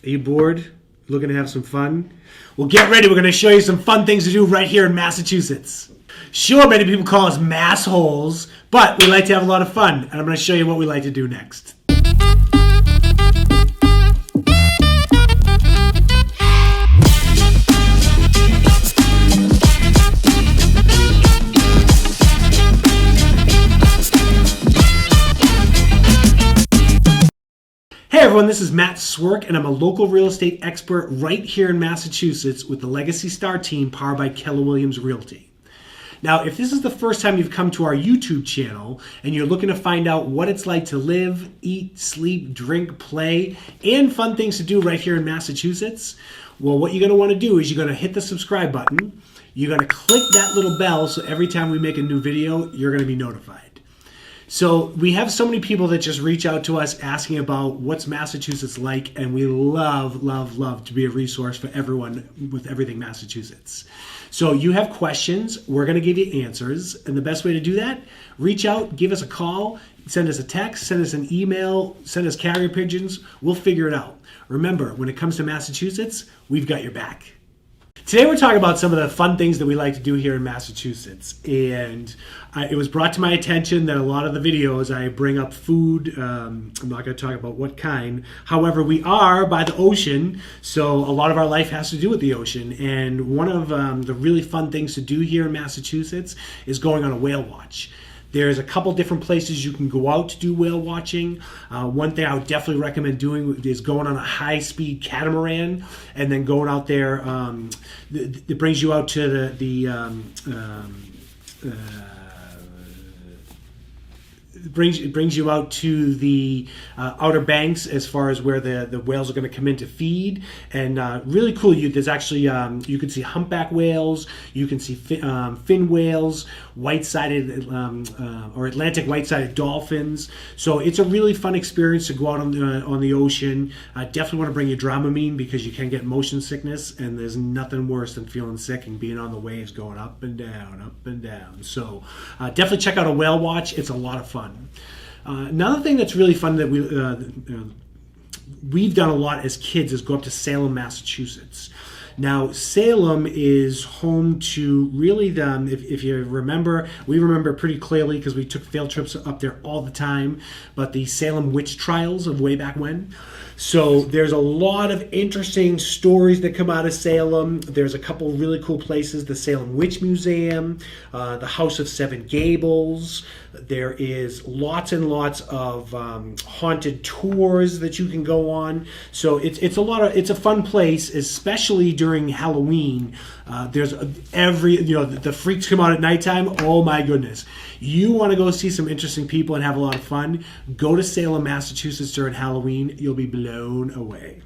Are you bored? Looking to have some fun? Well, get ready. We're going to show you some fun things to do right here in Massachusetts. Sure, many people call us massholes, but we like to have a lot of fun, and I'm going to show you what we like to do next. Hey everyone, this is Matt Swierk, and I'm a local real estate expert right here in Massachusetts with the Legacy Star team powered by Keller Williams Realty. Now, if this is the first time you've come to our YouTube channel and you're looking to find out what it's like to live, eat, sleep, drink, play, and fun things to do right here in Massachusetts, well, what you're going to want to do is you're going to hit the subscribe button. You're going to click that little bell so every time we make a new video, you're going to be notified. So we have so many people that just reach out to us asking about what's Massachusetts like, and we love, love, love to be a resource for everyone with everything Massachusetts. So you have questions, we're going to give you answers, and the best way to do that, reach out, give us a call, send us a text, send us an email, send us carrier pigeons, we'll figure it out. Remember, when it comes to Massachusetts, we've got your back. Today we're talking about some of the fun things that we like to do here in Massachusetts, and it was brought to my attention that a lot of the videos I bring up food. I'm not going to talk about what kind. However, we are by the ocean, so a lot of our life has to do with the ocean, and one of the really fun things to do here in Massachusetts is going on a whale watch. There's a couple different places you can go out to do whale watching. One thing I would definitely recommend doing is going on a high-speed catamaran and then going out there. It brings you out to it brings you out to the Outer Banks as far as where the whales are going to come in to feed, and really cool. There's actually you can see humpback whales, you can see fin whales, white-sided or Atlantic white-sided dolphins. So it's a really fun experience to go out on the ocean. Definitely want to bring your Dramamine because you can get motion sickness, and there's nothing worse than feeling sick and being on the waves going up and down, up and down. So definitely check out a whale watch. It's a lot of fun. Another thing that's really fun that we've done a lot as kids is go up to Salem, Massachusetts. Now, Salem is home to really if you remember, we remember pretty clearly because we took field trips up there all the time, but the Salem witch trials of way back when. So there's a lot of interesting stories that come out of Salem. There's a couple really cool places, the Salem Witch Museum, the House of Seven Gables. There is lots and lots of haunted tours that you can go on. So it's a fun place, especially during Halloween. There's the freaks come out at nighttime. Oh my goodness. You want to go see some interesting people and have a lot of fun, go to Salem, Massachusetts during Halloween. You'll be blown away.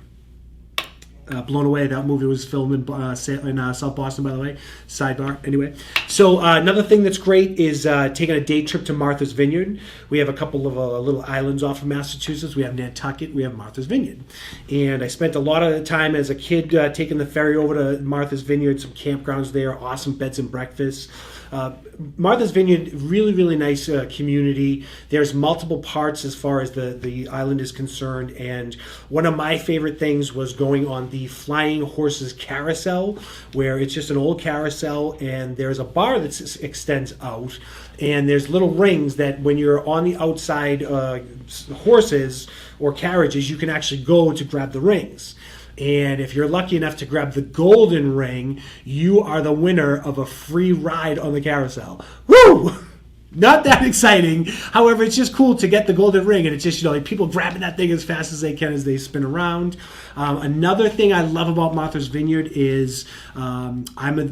Blown Away. That movie was filmed in South Boston, by the way. Sidebar. Anyway, so another thing that's great is taking a day trip to Martha's Vineyard. We have a couple of little islands off of Massachusetts. We have Nantucket. We have Martha's Vineyard. And I spent a lot of the time as a kid taking the ferry over to Martha's Vineyard, some campgrounds there, awesome beds and breakfasts. Martha's Vineyard, really, really nice community. There's multiple parts as far as the island is concerned, and one of my favorite things was going on the Flying Horses Carousel, where it's just an old carousel, and there's a bar that extends out, and there's little rings that when you're on the outside horses or carriages, you can actually go to grab the rings. And if you're lucky enough to grab the golden ring, you are the winner of a free ride on the carousel. Woo! Not that exciting. However, it's just cool to get the golden ring, and it's just, people grabbing that thing as fast as they can as they spin around. Another thing I love about Martha's Vineyard is I'm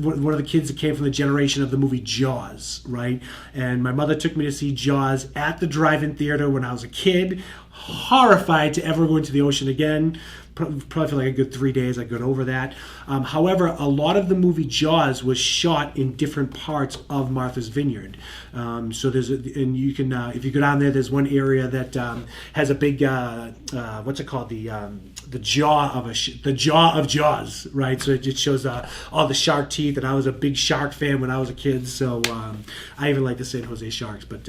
one of the kids that came from the generation of the movie Jaws, right? And my mother took me to see Jaws at the drive-in theater when I was a kid, horrified to ever go into the ocean again. Probably for like a good 3 days, I got over that. However, a lot of the movie Jaws was shot in different parts of Martha's Vineyard. So and you can, if you go down there, there's one area that has a big, what's it called? The jaw of Jaws, right? So it just shows all the shark teeth, and I was a big shark fan when I was a kid. So I even like the San Jose Sharks, but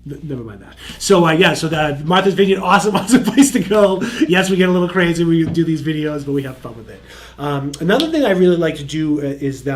never mind that. So so the Martha's Vineyard, awesome, awesome place to go. Yes, we get a little crazy. We do these videos, but we have fun with it. Another thing I really like to do is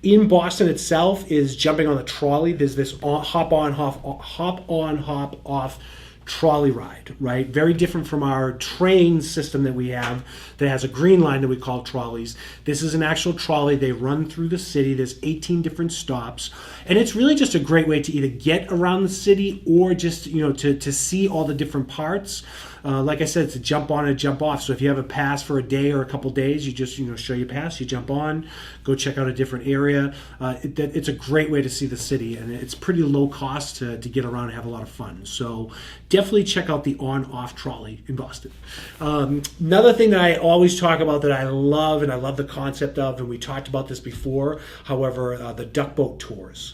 in Boston itself is jumping on the trolley. There's this hop on, hop off trolley ride, right? Very different from our train system that we have that has a green line that we call trolleys. This is an actual trolley. They run through the city. There's 18 different stops, and it's really just a great way to either get around the city or just, you know, to see all the different parts. Like I said, it's a jump on and jump off. So if you have a pass for a day or a couple days, you just, you know, show your pass, you jump on, go check out a different area. It's a great way to see the city, and it's pretty low cost to get around and have a lot of fun. So definitely check out the on-off trolley in Boston. Another thing that I always talk about that I love, and I love the concept of, and we talked about this before, however, the duck boat tours.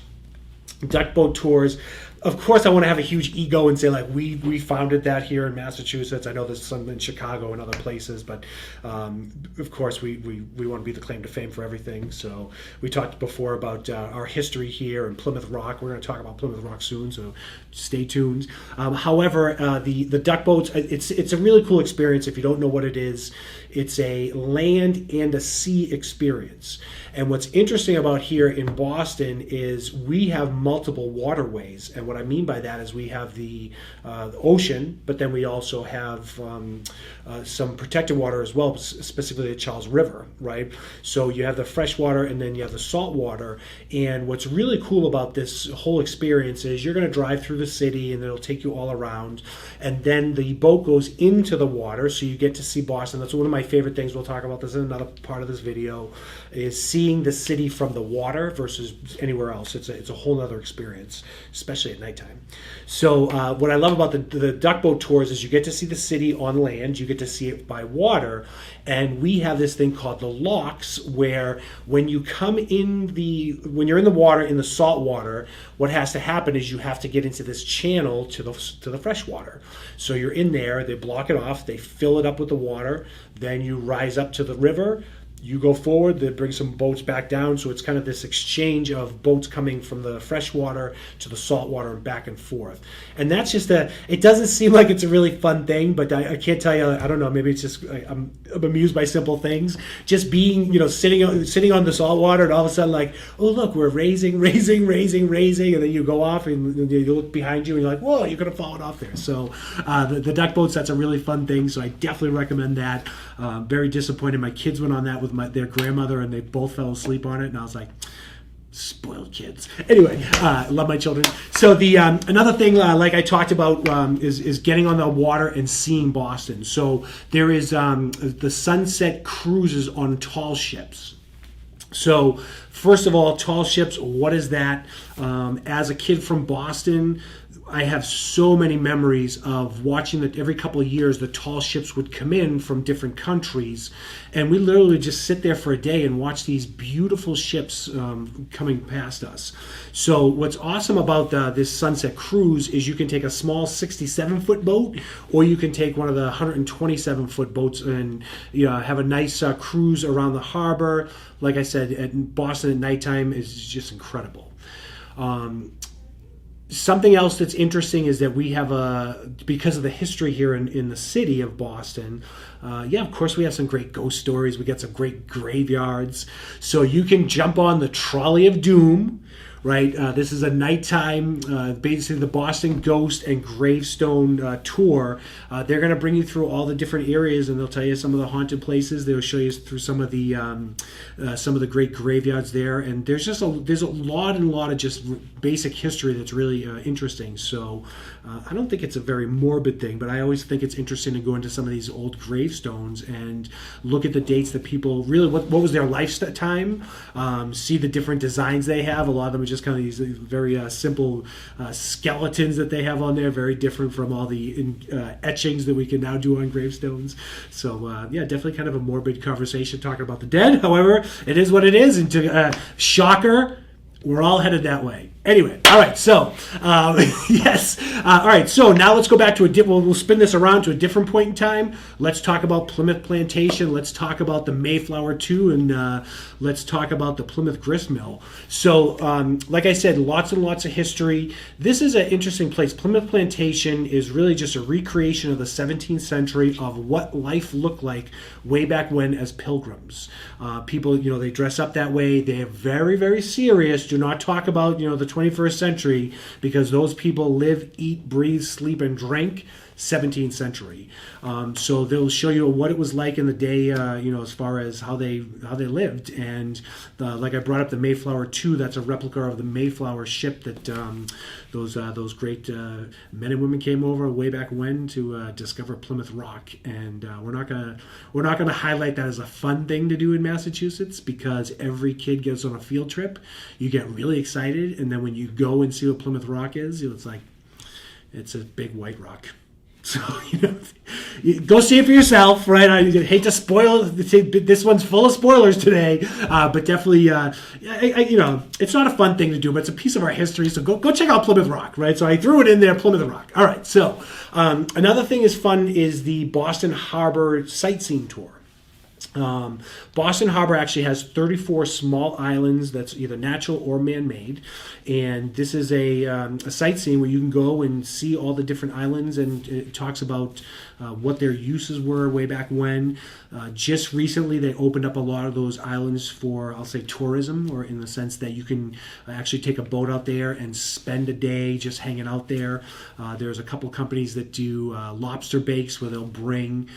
Duck boat tours. Of course, I want to have a huge ego and say, like, we founded that here in Massachusetts. I know there's some in Chicago and other places, but of course, we want to be the claim to fame for everything. So we talked before about our history here in Plymouth Rock. We're going to talk about Plymouth Rock soon, so stay tuned. However, the duck boats, it's a really cool experience. If you don't know what it is, it's a land and a sea experience. And what's interesting about here in Boston is we have multiple waterways. And what I mean by that is we have the ocean, but then we also have some protected water as well, specifically the Charles River, right? So you have the fresh water and then you have the salt water. And what's really cool about this whole experience is you're going to drive through the city and it'll take you all around. And then the boat goes into the water, so you get to see Boston. That's one of my favorite things. We'll talk about this in another part of this video, is seeing the city from the water versus anywhere else. It's a whole other experience, especially at nighttime. So what I love about the duck boat tours is you get to see the city on land, you get to see it by water, and we have this thing called the locks, where when you come in when you're in the water, in the salt water, what has to happen is you have to get into this channel to the fresh water. So you're in there, they block it off, they fill it up with the water, then you rise up to the river. You go forward, they bring some boats back down, so it's kind of this exchange of boats coming from the fresh water to the salt water and back and forth. And that's just it doesn't seem like it's a really fun thing, but I can't tell you, I don't know, maybe it's just, I'm amused by simple things. Just being, you know, sitting on the salt water and all of a sudden like, oh look, we're raising, and then you go off and you look behind you and you're like, whoa, you could have fallen off there. So the duck boats, that's a really fun thing, so I definitely recommend that. Very disappointed. My kids went on that with their grandmother, and they both fell asleep on it, and I was like, spoiled kids. Anyway, love my children. So the another thing, like I talked about, is getting on the water and seeing Boston. So there is the sunset cruises on tall ships. So first of all, tall ships, what is that? As a kid from Boston, I have so many memories of watching that every couple of years the tall ships would come in from different countries, and we literally just sit there for a day and watch these beautiful ships coming past us. So what's awesome about this sunset cruise is you can take a small 67-foot boat, or you can take one of the 127-foot boats and have a nice cruise around the harbor. Like I said, at Boston at nighttime is just incredible. Something else that's interesting is that we have because of the history here in the city of Boston, of course we have some great ghost stories. We got some great graveyards. So you can jump on the Trolley of Doom, right? This is a nighttime, basically the Boston Ghost and Gravestone tour. They're going to bring you through all the different areas, and they'll tell you some of the haunted places. They'll show you through some of the great graveyards there. And there's a lot of just basic history that's really interesting. So I don't think it's a very morbid thing, but I always think it's interesting to go into some of these old gravestones and look at the dates that people really, what was their lifetime, see the different designs they have. A lot of them are just kind of these very simple skeletons that they have on there, very different from all the etchings that we can now do on gravestones. So definitely kind of a morbid conversation talking about the dead. However, it is what it is, and shocker, we're all headed that way. Anyway, all right. So yes, all right. So now let's go back to we'll spin this around to a different point in time. Let's talk about Plymouth Plantation. Let's talk about the Mayflower 2, and let's talk about the Plymouth Grist Mill. So, like I said, lots and lots of history. This is an interesting place. Plymouth Plantation is really just a recreation of the 17th century of what life looked like way back when as pilgrims. People, they dress up that way. They're very, very serious. Do not talk about, the 21st century, because those people live, eat, breathe, sleep, and drink 17th century. So they'll show you what it was like in the day, as far as how they lived. And like I brought up the Mayflower 2, that's a replica of the Mayflower ship that those great men and women came over way back when to discover Plymouth Rock. And we're not gonna highlight that as a fun thing to do in Massachusetts, because every kid gets on a field trip. You get really excited, and then when you go and see what Plymouth Rock is, it's a big white rock. So, you go see it for yourself, right? I hate to spoil it. This one's full of spoilers today, but definitely, it's not a fun thing to do, but it's a piece of our history. So go check out Plymouth Rock, right? So I threw it in there, Plymouth Rock. All right. So another thing is fun is the Boston Harbor sightseeing tour. Boston Harbor actually has 34 small islands that's either natural or man-made, and this is a sightseeing where you can go and see all the different islands, and it talks about what their uses were way back when. Just recently they opened up a lot of those islands for, I'll say, tourism, or in the sense that you can actually take a boat out there and spend a day just hanging out there. There's a couple companies that do lobster bakes, where they'll bring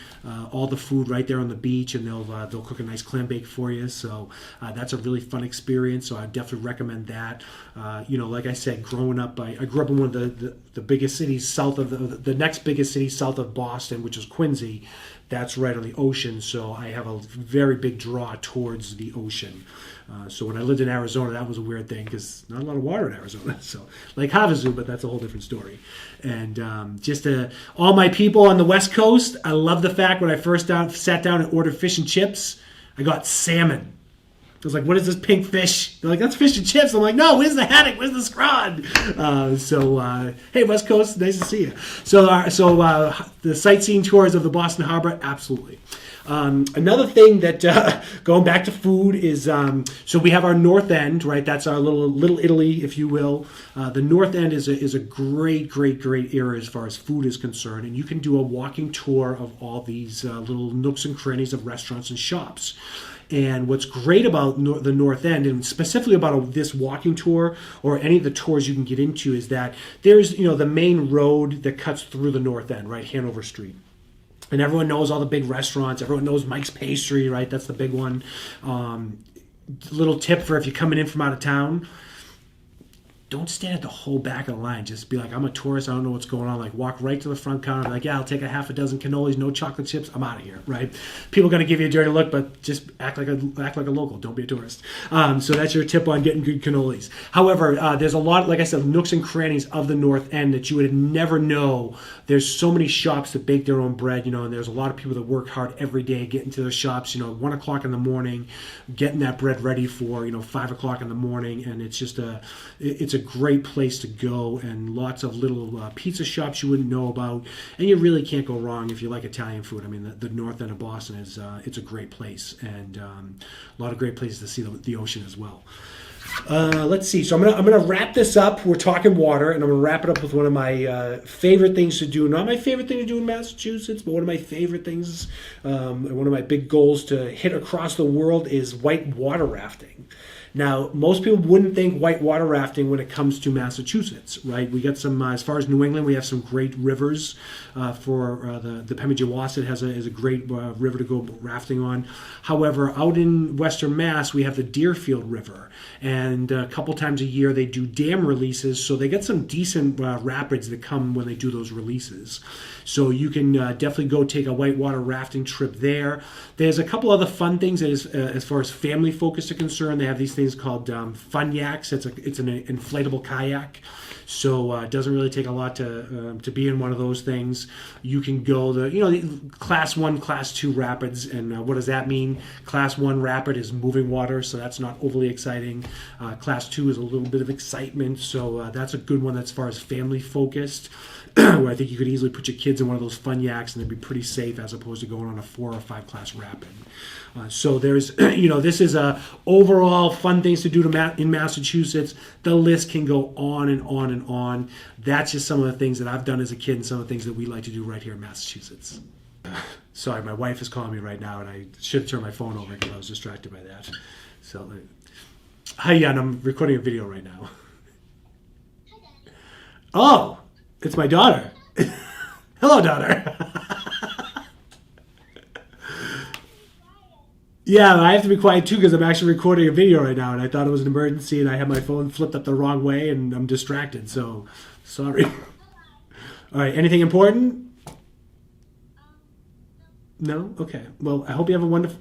all the food right there on the beach, and they'll cook a nice clam bake for you. So that's a really fun experience. So I definitely recommend that. Like I said, growing up, I grew up in one of the biggest cities south of the next biggest city south of Boston, which is Quincy. That's right on the ocean, so I have a very big draw towards the ocean. So when I lived in Arizona, that was a weird thing, because not a lot of water in Arizona. So like Havasu, but that's a whole different story. And all my people on the West Coast, I love the fact when I first sat down and ordered fish and chips, I got salmon. I was like, what is this pink fish? They're like, that's fish and chips. I'm like, no, where's the haddock? Where's the scrod? Hey, West Coast, nice to see you. So the sightseeing tours of the Boston Harbor, absolutely. Another thing that, going back to food, is so we have our North End, right? That's our little Italy, if you will. The North End is a great area as far as food is concerned, and you can do a walking tour of all these little nooks and crannies of restaurants and shops. And what's great about the North End, and specifically about this walking tour or any of the tours you can get into, is that there's the main road that cuts through the North End, right, Hanover Street. And everyone knows all the big restaurants. Everyone knows Mike's Pastry, right? That's the big one. Little tip for if you're coming in from out of town: don't stand at the whole back of the line. Just be like, I'm a tourist, I don't know what's going on. Like, walk right to the front counter. Like, yeah, I'll take a half a dozen cannolis, no chocolate chips. I'm out of here, right? People are going to give you a dirty look, but just act like a local. Don't be a tourist. So that's your tip on getting good cannolis. However, there's a lot, like I said, nooks and crannies of the North End that you would never know. There's so many shops that bake their own bread, and there's a lot of people that work hard every day getting to the shops, 1 o'clock in the morning, getting that bread ready for, 5 o'clock in the morning. And it's just it's a great place to go, and lots of little pizza shops you wouldn't know about, and you really can't go wrong if you like Italian food. I mean, the North End of Boston is it's a great place, and a lot of great places to see the ocean as well. Let's see. So I'm gonna wrap this up. We're talking water, and I'm gonna wrap it up with one of my favorite things to do. Not my favorite thing to do in Massachusetts, but one of my favorite things, one of my big goals to hit across the world is white water rafting. Now, most people wouldn't think white water rafting when it comes to Massachusetts, right? We got some, as far as New England, we have some great rivers. For the Pemigewasset is a great river to go rafting on. However, out in Western Mass, we have the Deerfield River, and a couple times a year they do dam releases, so they get some decent rapids that come when they do those releases. So you can definitely go take a whitewater rafting trip there. There's a couple other fun things as far as family focus are concerned. They have these things called fun yaks. It's an inflatable kayak. So it doesn't really take a lot to be in one of those things. You can go the class 1, class 2 rapids, and what does that mean? Class 1 rapid is moving water, so that's not overly exciting. Class 2 is a little bit of excitement, so that's a good one as far as family focused, where I think you could easily put your kids in one of those fun yaks and they'd be pretty safe as opposed to going on a 4 or 5 class rapid. So there's, this is a overall fun things to do in Massachusetts. The list can go on and on and on. That's just some of the things that I've done as a kid and some of the things that we like to do right here in Massachusetts. Sorry, my wife is calling me right now, and I should turn my phone over because I was distracted by that. So, hi, Jan, I'm recording a video right now. Oh, it's my daughter. Hello, daughter. Yeah, I have to be quiet too because I'm actually recording a video right now, and I thought it was an emergency, and I had my phone flipped up the wrong way, and I'm distracted. So, sorry. All right, anything important? No? Okay. Well, I hope you have a wonderful...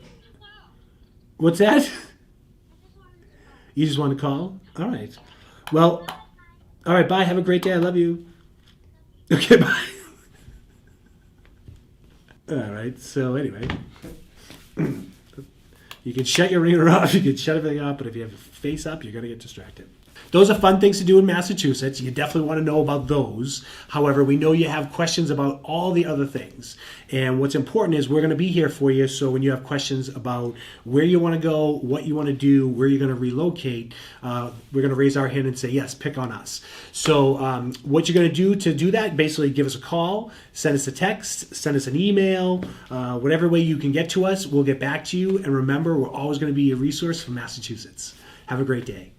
What's that? You just want to call? All right. Well, all right, bye. Have a great day. I love you. Okay, bye. All right, so anyway. You can shut your ringer off, you can shut everything off, but if you have your face up, you're going to get distracted. Those are fun things to do in Massachusetts. You definitely want to know about those. However, we know you have questions about all the other things. And what's important is we're going to be here for you. So when you have questions about where you want to go, what you want to do, where you're going to relocate, we're going to raise our hand and say, yes, pick on us. So what you're going to do that, basically give us a call, send us a text, send us an email, whatever way you can get to us, we'll get back to you. And remember, we're always going to be a resource for Massachusetts. Have a great day.